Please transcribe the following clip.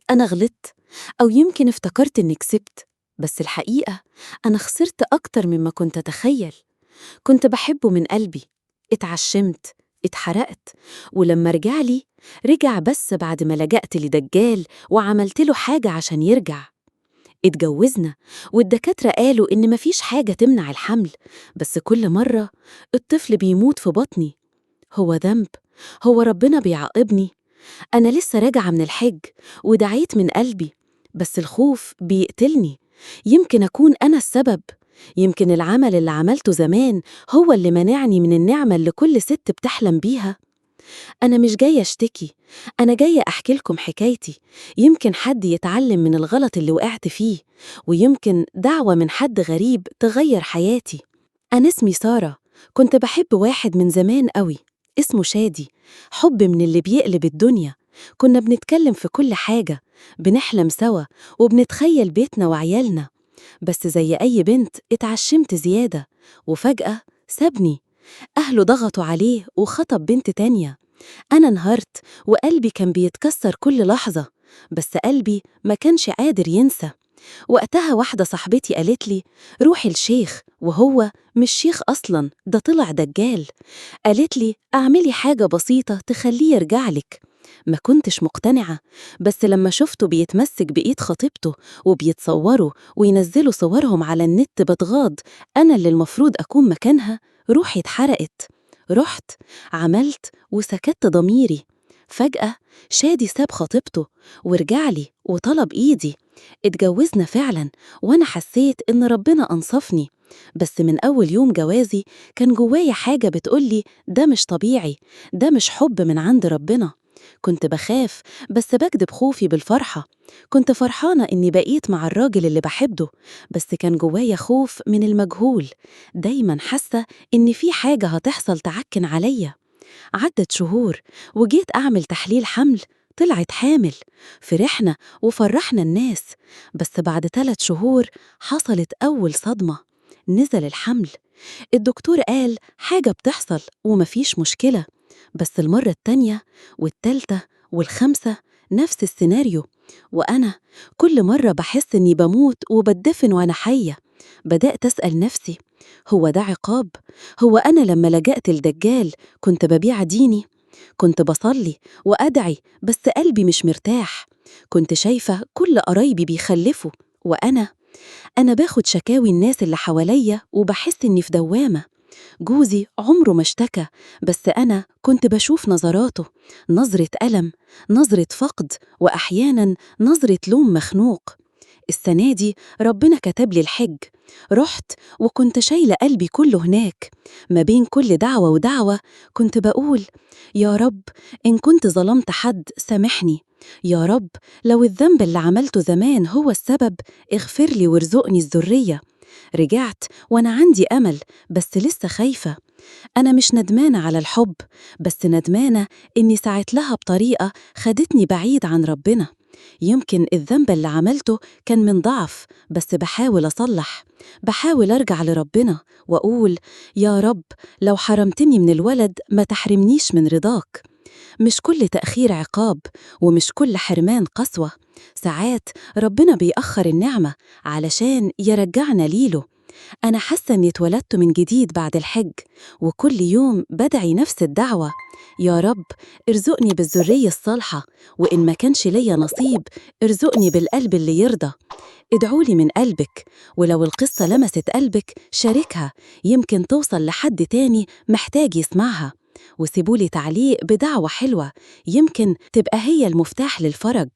أنا غلطت، أو يمكن افتكرت إني كسبت، بس الحقيقة أنا خسرت أكتر مما كنت أتخيل. كنت بحبه من قلبي، اتعشمت، اتحرقت، ولما رجع لي، رجع بس بعد ما لجأت لدجال وعملت له حاجة عشان يرجع. اتجوزنا، والدكاترة قالوا إن مفيش حاجة تمنع الحمل، بس كل مرة الطفل بيموت في بطني. هو ذنب؟ هو ربنا بيعاقبني؟ أنا لسه راجعة من الحج ودعيت من قلبي، بس الخوف بيقتلني. يمكن أكون أنا السبب، يمكن العمل اللي عملته زمان هو اللي منعني من النعمة اللي كل ست بتحلم بيها. أنا مش جاية أشتكي، أنا جاية أحكي لكم حكايتي، يمكن حد يتعلم من الغلط اللي وقعت فيه، ويمكن دعوة من حد غريب تغير حياتي. أنا اسمي سارة، كنت بحب واحد من زمان قوي، اسمه شادي، حب من اللي بيقلب الدنيا. كنا بنتكلم في كل حاجة، بنحلم سوا، وبنتخيل بيتنا وعيالنا. بس زي أي بنت اتعشمت زيادة، وفجأة سابني. أهله ضغطوا عليه وخطب بنت تانية. أنا انهارت، وقلبي كان بيتكسر كل لحظة، بس قلبي ما كانش قادر ينسى. وقتها واحدة صاحبتي قالت لي: روحي الشيخ، وهو مش شيخ أصلاً، ده طلع دجال. قالت لي: اعملي حاجة بسيطة تخليه يرجعلك. ما كنتش مقتنعة، بس لما شفته بيتمسك بإيد خطيبته وبيتصوروا وينزلوا صورهم على النت بتغاض، أنا اللي المفروض أكون مكانها، روحي اتحرقت. رحت، عملت، وسكت ضميري. فجأة شادي ساب خطيبته ورجعلي وطلب إيدي. اتجوزنا فعلا، وأنا حسيت إن ربنا أنصفني. بس من أول يوم جوازي كان جوايا حاجة بتقولي ده مش طبيعي، ده مش حب من عند ربنا. كنت بخاف، بس بكدب خوفي بالفرحة. كنت فرحانة إني بقيت مع الراجل اللي بحبه، بس كان جوايا خوف من المجهول. دايما حاسة إن في حاجة هتحصل تعكن عليا. عدت شهور، وجيت أعمل تحليل حمل، طلعت حامل. فرحنا وفرحنا الناس، بس بعد 3 شهور حصلت أول صدمة. نزل الحمل. الدكتور قال حاجة بتحصل ومفيش مشكلة، بس المرة التانية والتالتة والخامسة نفس السيناريو. وأنا كل مرة بحس إني بموت وبدفن وأنا حية. بدأت أسأل نفسي: هو ده عقاب؟ هو أنا لما لجأت الدجال كنت ببيع ديني؟ كنت بصلي وأدعي، بس قلبي مش مرتاح. كنت شايفة كل قرايبي بيخلفوا، وأنا باخد شكاوي الناس اللي حواليا وبحس إني في دوامة. جوزي عمره ما اشتكى، بس أنا كنت بشوف نظراته، نظرة ألم، نظرة فقد، وأحياناً نظرة لوم مخنوق. السنة دي ربنا كتب لي الحج. رحت، وكنت شايلة قلبي كله هناك. ما بين كل دعوة ودعوة كنت بقول: يا رب، إن كنت ظلمت حد سامحني. يا رب، لو الذنب اللي عملته زمان هو السبب، اغفر لي وارزقني الذرية. رجعت وأنا عندي أمل، بس لسه خايفة. أنا مش ندمانة على الحب، بس ندمانة إني سعيت لها بطريقة خدتني بعيد عن ربنا. يمكن الذنب اللي عملته كان من ضعف، بس بحاول أصلح، بحاول أرجع لربنا وأقول: يا رب، لو حرمتني من الولد ما تحرمنيش من رضاك. مش كل تأخير عقاب، ومش كل حرمان قسوة. ساعات ربنا بيأخر النعمة علشان يرجعنا ليله. أنا حاسة إني اتولدت من جديد بعد الحج، وكل يوم بدعي نفس الدعوة: يا رب، ارزقني بالذرية الصالحة، وإن ما كانش ليا نصيب ارزقني بالقلب اللي يرضى. ادعولي من قلبك، ولو القصة لمست قلبك شاركها، يمكن توصل لحد تاني محتاج يسمعها. وسيبولي تعليق بدعوة حلوة، يمكن تبقى هي المفتاح للفرج.